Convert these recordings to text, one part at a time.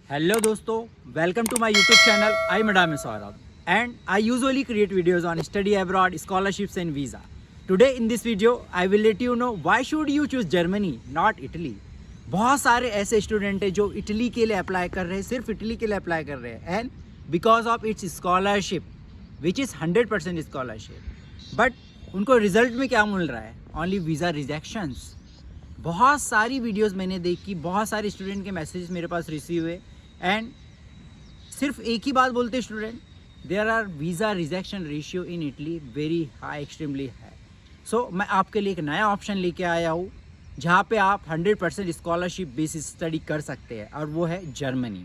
Hello dosto, welcome to my YouTube channel. I'm Madam Saurabh and I usually create videos on study abroad, scholarships and visa. Today in this video, I will let you know why should you choose Germany, not Italy. बहुत सारे ऐसे student हैं जो Italy के लिए apply कर रहे हैं, सिर्फ इटली के लिए अप्लाई कर रहे हैं and because of its scholarship which is 100% scholarship, but उनको रिजल्ट में क्या मिल रहा है? Only visa rejections. बहुत सारी वीडियोस मैंने देखी, बहुत सारे स्टूडेंट के मैसेजेस मेरे पास रिसीव हुए एंड सिर्फ एक ही बात बोलते student, there are visa rejection ratio in Italy very high, extremely high. So मैं आपके लिए एक नया ऑप्शन लेके आया हूँ जहाँ पे आप 100% स्कॉलरशिप बेसिस स्टडी कर सकते हैं और वो है जर्मनी।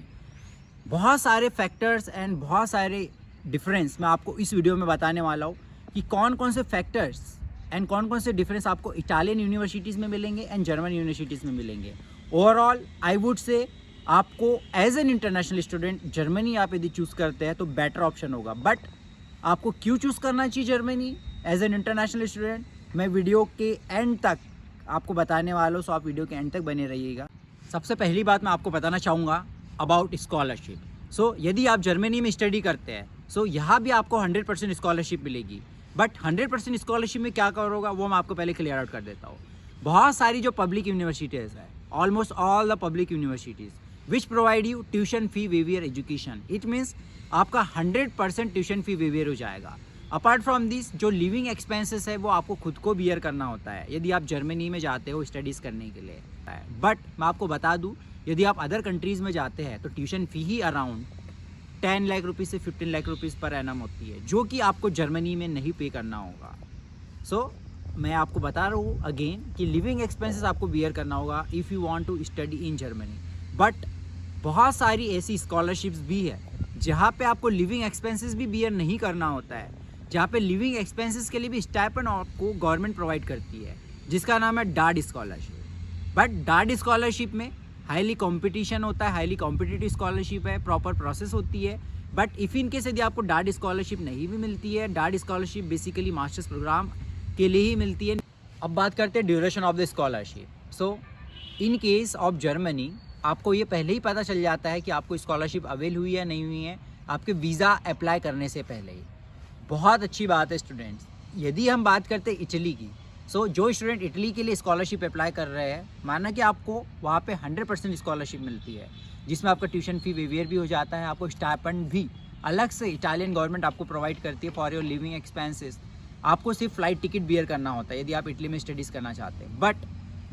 बहुत सारे फैक्टर्स एंड बहुत सारे डिफरेंस मैं आपको इस वीडियो में बताने वाला हूँ कि कौन कौन से फैक्टर्स एंड कौन कौन से डिफरेंस आपको इटालियन यूनिवर्सिटीज़ में मिलेंगे एंड जर्मन यूनिवर्सिटीज़ में मिलेंगे। ओवरऑल आई वुड से आपको as an international student Germany आप यदि चूज़ करते हैं तो बेटर ऑप्शन होगा। बट आपको क्यों चूज़ करना चाहिए Germany as an international student, मैं वीडियो के एंड तक आपको बताने वाला हूँ, सो आप वीडियो के एंड तक बने रहिएगा। सबसे पहली बात मैं आपको बताना चाहूँगा अबाउट स्कॉलरशिप। सो यदि आप जर्मनी में स्टडी करते हैं सो यहाँ भी आपको 100% स्कॉलरशिप मिलेगी, बट 100% स्कॉलरशिप में क्या करोगा वो मैं आपको पहले क्लियर आउट कर देता हूँ। बहुत सारी जो पब्लिक यूनिवर्सिटीज़ है, almost all the public universities which provide you tuition fee waiver education, it means आपका 100% ट्यूशन फी वेवियर हो जाएगा। अपार्ट फ्रॉम दिस जो लिविंग एक्सपेंसेस है वो आपको खुद को बियर करना होता है यदि आप जर्मनी में जाते हो स्टडीज़ करने के लिए। बट मैं आपको बता दूँ, यदि आप अदर कंट्रीज़ में जाते हैं तो ट्यूशन फ़ी ही अराउंड 10 लाख रुपीज़ से 15 लाख रुपीज़ पर एनम होती है, जो कि आपको जर्मनी में नहीं पे करना होगा। सो मैं आपको बता रहा हूँ अगेन कि लिविंग एक्सपेंसेस आपको बियर करना होगा if you want to study in Germany. But बहुत सारी ऐसी स्कॉलरशिप्स भी है जहाँ पे आपको लिविंग एक्सपेंसेस भी बियर नहीं करना होता है, जहाँ पे लिविंग एक्सपेंसेस के लिए भी स्टाइपेंड आपको गवर्नमेंट प्रोवाइड करती है, जिसका नाम है DAAD scholarship. But dot scholarship में हाईली कंपटीशन होता है, हाईली कॉम्पिटिटिव स्कॉलरशिप है, प्रॉपर प्रोसेस होती है। बट इफ़ इन केस यदि आपको डाड स्कॉलरशिप नहीं भी मिलती है, DAAD scholarship basically masters program के लिए ही मिलती है। अब बात करते हैं duration of the scholarship. So in case of Germany आपको ये पहले ही पता चल जाता है कि आपको स्कॉलरशिप अवेल हुई है नहीं हुई है आपके वीज़ा अप्लाई करने से पहले ही। बहुत अच्छी बात है स्टूडेंट्स। यदि हम बात करते हैं इटली की, सो जो स्टूडेंट इटली के लिए स्कॉलरशिप अप्लाई कर रहे हैं, माना कि आपको वहाँ पे 100% स्कॉलरशिप मिलती है, जिसमें आपका ट्यूशन फ़ी वेवियर भी हो जाता है, आपको स्टाइपेंड भी अलग से इटालियन गवर्नमेंट आपको प्रोवाइड करती है फॉर योर लिविंग एक्सपेंसेस। आपको सिर्फ फ़्लाइट टिकट बियर करना होता है यदि आप इटली में स्टडीज़ करना चाहते हैं। बट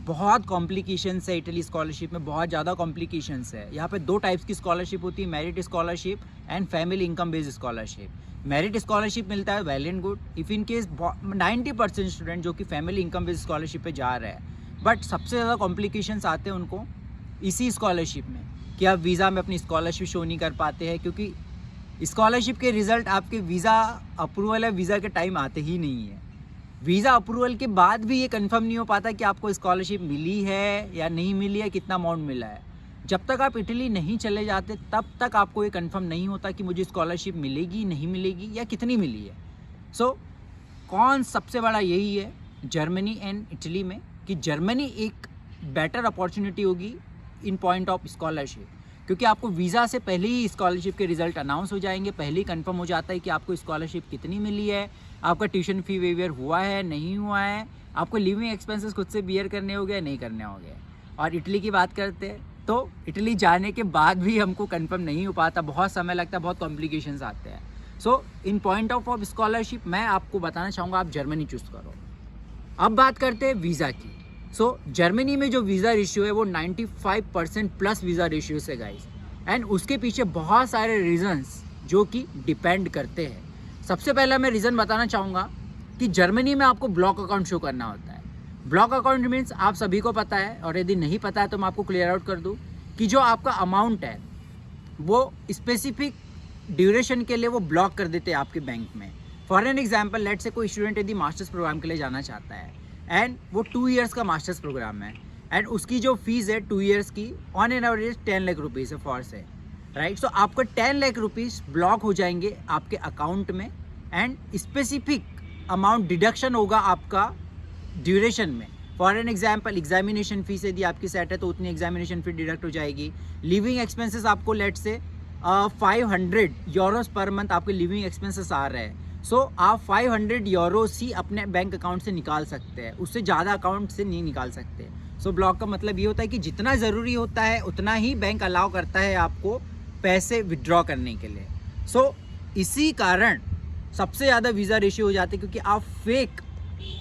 बहुत कॉम्प्लिकेशंस है इटली स्कॉलरशिप में, बहुत ज़्यादा कॉम्प्लिकेशंस है। यहाँ पे 2 टाइप्स की स्कॉलरशिप होती है, merit scholarship and family income based scholarship. Merit scholarship मिलता है well and good if in case 90% student जो कि फैमिली इनकम बेस्ड स्कॉलरशिप पे जा रहे हैं। बट सबसे ज़्यादा कॉम्प्लिकेशंस आते हैं उनको इसी स्कॉलरशिप में कि आप वीज़ा में अपनी स्कॉलरशिप शो नहीं कर पाते हैं, क्योंकि स्कॉलरशिप के रिज़ल्ट आपके वीज़ा अप्रूवल है वीज़ा के टाइम आते ही नहीं है। वीज़ा अप्रूवल के बाद भी ये कंफर्म नहीं हो पाता कि आपको स्कॉलरशिप मिली है या नहीं मिली है, कितना अमाउंट मिला है। जब तक आप इटली नहीं चले जाते तब तक आपको ये कंफर्म नहीं होता कि मुझे स्कॉलरशिप मिलेगी नहीं मिलेगी या कितनी मिली है। सो कौन सबसे बड़ा यही है जर्मनी एंड इटली में कि जर्मनी एक बेटर अपॉर्चुनिटी होगी इन पॉइंट ऑफ स्कॉलरशिप, क्योंकि आपको वीज़ा से पहले ही स्कॉलरशिप के रिज़ल्ट अनाउंस हो जाएंगे, पहले ही कंफर्म हो जाता है कि आपको स्कॉलरशिप कितनी मिली है, आपका ट्यूशन फ़ी वेवियर हुआ है नहीं हुआ है, आपको लिविंग एक्सपेंसेस खुद से बियर करने हो गए नहीं करने हो गए। और इटली की बात करते हैं तो इटली जाने के बाद भी हमको कंफर्म नहीं हो पाता, बहुत समय लगता है, बहुत कॉम्प्लिकेशंस आते हैं। So in point of scholarship मैं आपको बताना चाहूँगा आप जर्मनी चूज़ करो। अब बात करते हैं वीज़ा की। सो जर्मनी में जो वीज़ा रेशियो है वो 95% प्लस वीज़ा रेशियो से गाइस, एंड उसके पीछे बहुत सारे रीजंस जो कि डिपेंड करते हैं। सबसे पहला मैं रीज़न बताना चाहूँगा कि जर्मनी में आपको ब्लॉक अकाउंट शो करना होता है। ब्लॉक अकाउंट मीन्स आप सभी को पता है, और यदि नहीं पता है तो मैं आपको क्लियर आउट कर दूँ कि जो आपका अमाउंट है वो स्पेसिफिक ड्यूरेशन के लिए वो ब्लॉक कर देते हैं आपके बैंक में। फॉर एन एग्जाम्पल, लेट से कोई स्टूडेंट यदि मास्टर्स प्रोग्राम के लिए जाना चाहता है एंड वो 2 ईयर्स का मास्टर्स प्रोग्राम है एंड उसकी जो फीस है 2 ईयर्स की on an average 10 lakh rupees है फॉर से, राइट। सो आपको 10 लाख रुपीज़ ब्लॉक हो जाएंगे आपके अकाउंट में एंड स्पेसिफिक अमाउंट डिडक्शन होगा आपका ड्यूरेशन में। For an example examination fees यदि आपकी सेट है तो उतनी एग्जामिनेशन फी डिडक्ट हो जाएगी। लिविंग एक्सपेंसेस आपको लेट से 500 यूरोस पर मंथ आपके लिविंग एक्सपेंसेस आ रहे हैं। सो आप 500 यूरोस ही अपने बैंक अकाउंट से निकाल सकते हैं, उससे ज़्यादा अकाउंट से नहीं निकाल सकते। सो ब्लॉक का मतलब ये होता है कि जितना ज़रूरी होता है उतना ही बैंक अलाउ करता है आपको पैसे विड्रॉ करने के लिए। सो इसी कारण सबसे ज़्यादा वीज़ा रेशियो हो जाते हैं, क्योंकि आप फेक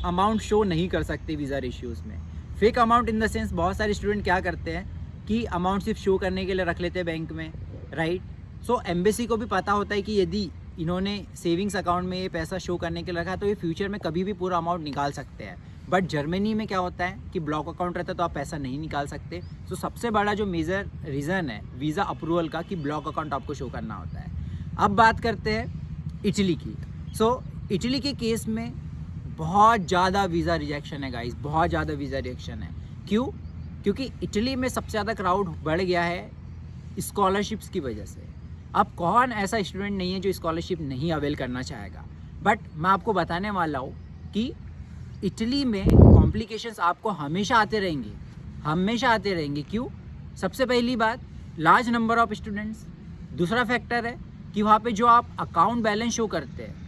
अमाउंट शो नहीं कर सकते वीज़ा रेशियोज़ में। Fake amount in the sense बहुत सारे स्टूडेंट क्या करते हैं कि अमाउंट सिर्फ शो करने के लिए रख लेते हैं बैंक में, राइट। सो एम्बेसी को भी पता होता है कि यदि इन्होंने सेविंग्स अकाउंट में ये पैसा शो करने के लिए रखा तो ये फ्यूचर में कभी भी पूरा अमाउंट निकाल सकते हैं। बट जर्मनी में क्या होता है कि ब्लॉक अकाउंट रहता है तो आप पैसा नहीं निकाल सकते। सो सबसे बड़ा जो मेजर रीज़न है वीज़ा अप्रूवल का कि ब्लॉक अकाउंट आपको शो करना होता है। अब बात करते हैं इटली की। सो इटली के केस में बहुत ज़्यादा वीज़ा रिजेक्शन है गाइस, बहुत ज़्यादा वीज़ा रिजेक्शन है। क्यों? क्योंकि इटली में सबसे ज़्यादा क्राउड बढ़ गया है स्कॉलरशिप्स की वजह से। अब कौन ऐसा स्टूडेंट नहीं है जो स्कॉलरशिप नहीं अवेल करना चाहेगा। बट मैं आपको बताने वाला हूँ कि इटली में कॉम्प्लिकेशंस आपको हमेशा आते रहेंगे, हमेशा आते रहेंगे। क्यों? सबसे पहली बात लार्ज नंबर ऑफ स्टूडेंट्स। दूसरा फैक्टर है कि वहाँ पे जो आप अकाउंट बैलेंस शो करते हैं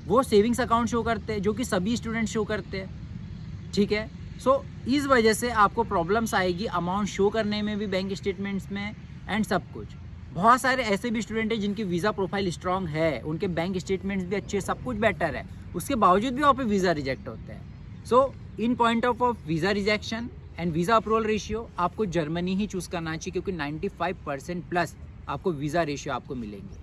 वो सेविंग्स अकाउंट शो करते हैं, जो कि सभी स्टूडेंट शो करते हैं, ठीक है। सो इस वजह से आपको प्रॉब्लम्स आएगी अमाउंट शो करने में भी, बैंक स्टेटमेंट्स में एंड सब कुछ। बहुत सारे ऐसे भी स्टूडेंट हैं जिनकी वीज़ा प्रोफाइल स्ट्रांग है, उनके बैंक स्टेटमेंट्स भी अच्छे, सब कुछ बेटर है, उसके बावजूद भी वहाँ पे वीज़ा रिजेक्ट होते हैं। So in point of visa rejection and visa approval ratio आपको जर्मनी ही चूज़ करना चाहिए, क्योंकि 95% प्लस आपको वीज़ा रेशियो आपको मिलेंगे।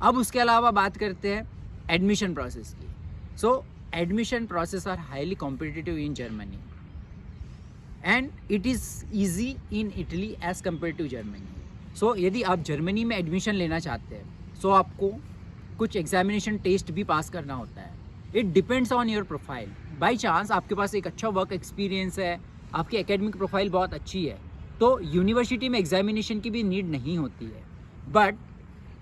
अब उसके अलावा बात करते हैं एडमिशन प्रोसेस की। So admission process are highly competitive in Germany and it is easy in Italy as compare to Germany. So यदि आप जर्मनी में एडमिशन लेना चाहते हैं सो आपको कुछ एग्जामिनेशन टेस्ट भी पास करना होता है। It depends on your profile. By chance आपके पास एक अच्छा वर्क एक्सपीरियंस है, आपकी एकेडमिक प्रोफाइल बहुत अच्छी है, तो यूनिवर्सिटी में एग्जामिनेशन की भी नीड नहीं होती है। बट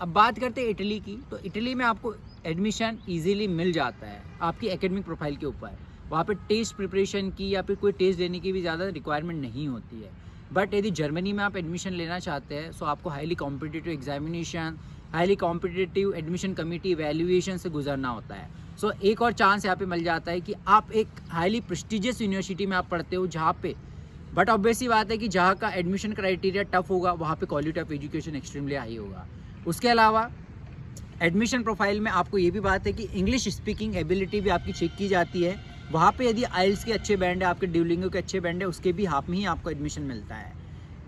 अब बात करते हैं इटली की, तो इटली में आपको एडमिशन इजीली मिल जाता है आपकी एकेडमिक प्रोफाइल के ऊपर। वहाँ पे टेस्ट प्रिपरेशन की या फिर कोई टेस्ट देने की भी ज़्यादा रिक्वायरमेंट नहीं होती है। बट यदि जर्मनी में आप एडमिशन लेना चाहते हैं सो आपको highly competitive examination, highly competitive admission committee valuation से गुजरना होता है। सो एक और चांस यहाँ पे मिल जाता है कि आप एक हाईली प्रेस्टिजियस यूनिवर्सिटी में आप पढ़ते हो जहाँ पे, बट ऑब्वियसली बात है कि जहाँ का एडमिशन क्राइटेरिया टफ होगा वहाँ पे quality of education extremely high होगा। उसके अलावा एडमिशन प्रोफाइल में आपको ये भी बात है कि इंग्लिश स्पीकिंग एबिलिटी भी आपकी चेक की जाती है। वहाँ पे यदि आइल्स के अच्छे बैंड है, आपके ड्यूलिंगो के अच्छे बैंड है, उसके भी हाफ में ही आपको एडमिशन मिलता है।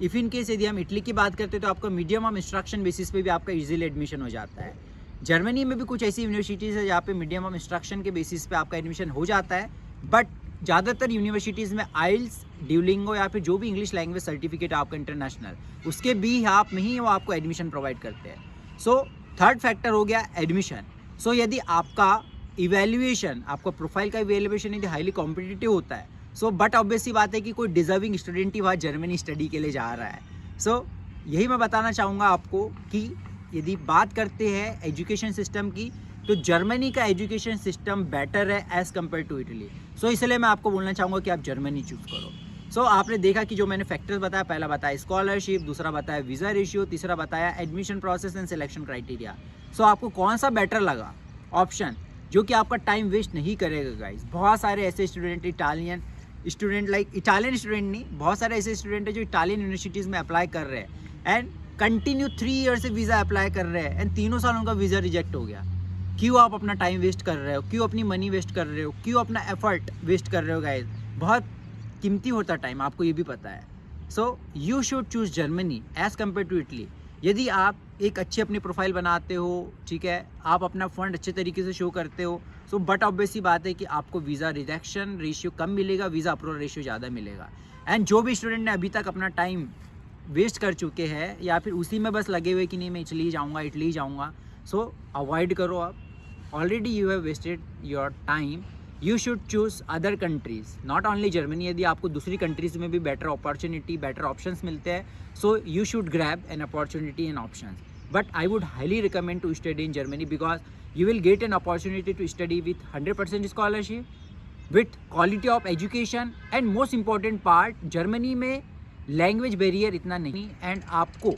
इफ़ इन केस यदि हम इटली की बात करते हैं तो आपको मीडियम ऑफ इंस्ट्रक्शन बेसिस पे भी आपका इजीली एडमिशन हो जाता है। जर्मनी में भी कुछ ऐसी यूनिवर्सिटीज़ है जहाँ पे मीडियम ऑफ इंस्ट्रक्शन के बेसिस पे आपका एडमिशन हो जाता है। बट ज़्यादातर यूनिवर्सिटीज़ में आइल्स, ड्यूलिंगो या फिर जो भी इंग्लिश लैंग्वेज सर्टिफिकेट आपका इंटरनेशनल, उसके भी हाफ में ही वो आपको एडमिशन प्रोवाइड करते हैं। सो थर्ड फैक्टर हो गया एडमिशन। सो यदि आपका इवैल्यूएशन, आपका प्रोफाइल का इवैल्यूएशन यदि हाईली कॉम्पिटिटिव होता है सो बट ऑब्वियसली बात है कि कोई डिजर्विंग स्टूडेंट ही वहाँ जर्मनी स्टडी के लिए जा रहा है। सो यही मैं बताना चाहूँगा आपको कि यदि बात करते हैं एजुकेशन सिस्टम की तो जर्मनी का एजुकेशन सिस्टम बेटर है एज़ कम्पेयर टू इटली। सो इसलिए मैं आपको बोलना चाहूँगा कि आप जर्मनी चूज़ करो। सो आपने देखा कि जो मैंने फैक्टर्स बताया, पहला बताया स्कॉलरशिप, दूसरा बताया वीज़ा रेशियो, तीसरा बताया admission process and selection criteria. So आपको कौन सा बेटर लगा ऑप्शन जो कि आपका टाइम वेस्ट नहीं करेगा गाइस। बहुत सारे ऐसे स्टूडेंट, इटालियन स्टूडेंट नहीं, बहुत सारे ऐसे स्टूडेंट हैं जो इटालियन यूनिवर्सिटीज़ में अप्लाई कर रहे हैं एंड कंटिन्यू 3 ईयर से वीज़ा अप्लाई कर रहे हैं एंड 3 साल उनका वीज़ा रिजेक्ट हो गया। क्यों आप अपना टाइम वेस्ट कर रहे हो? क्यों अपनी मनी वेस्ट कर रहे हो? क्यों अपना एफर्ट वेस्ट कर रहे हो गाइस? बहुत कीमती होता टाइम, आपको ये भी पता है। So you should choose Germany as compare to Italy. यदि आप एक अच्छी अपनी प्रोफाइल बनाते हो, ठीक है, आप अपना फंड अच्छे तरीके से शो करते हो, सो बट ऑब्वियसली बात है कि आपको वीज़ा रिजेक्शन रेशियो कम मिलेगा, वीज़ा अप्रूवल रेशियो ज़्यादा मिलेगा। एंड जो भी स्टूडेंट ने अभी तक अपना टाइम वेस्ट कर चुके हैं या फिर उसी में बस लगे हुए कि नहीं मैं इटली जाऊँगा, सो अवॉइड करो आप। Already you have wasted your time. You should choose other countries, not only Germany. यदि आपको दूसरी कंट्रीज़ में भी बेटर अपॉर्चुनिटी, बेटर ऑप्शंस मिलते हैं so you should grab an opportunity and options. But I would highly recommend to study in Germany because you will get an opportunity to study with 100% scholarship with quality of education and most important part, Germany में language barrier इतना नहीं and आपको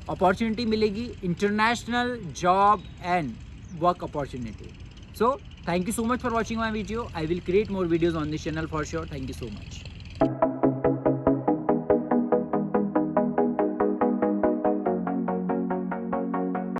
opportunity मिलेगी international job and work opportunity. So thank you so much for watching my video. I will create more videos on this channel for sure. Thank you so much.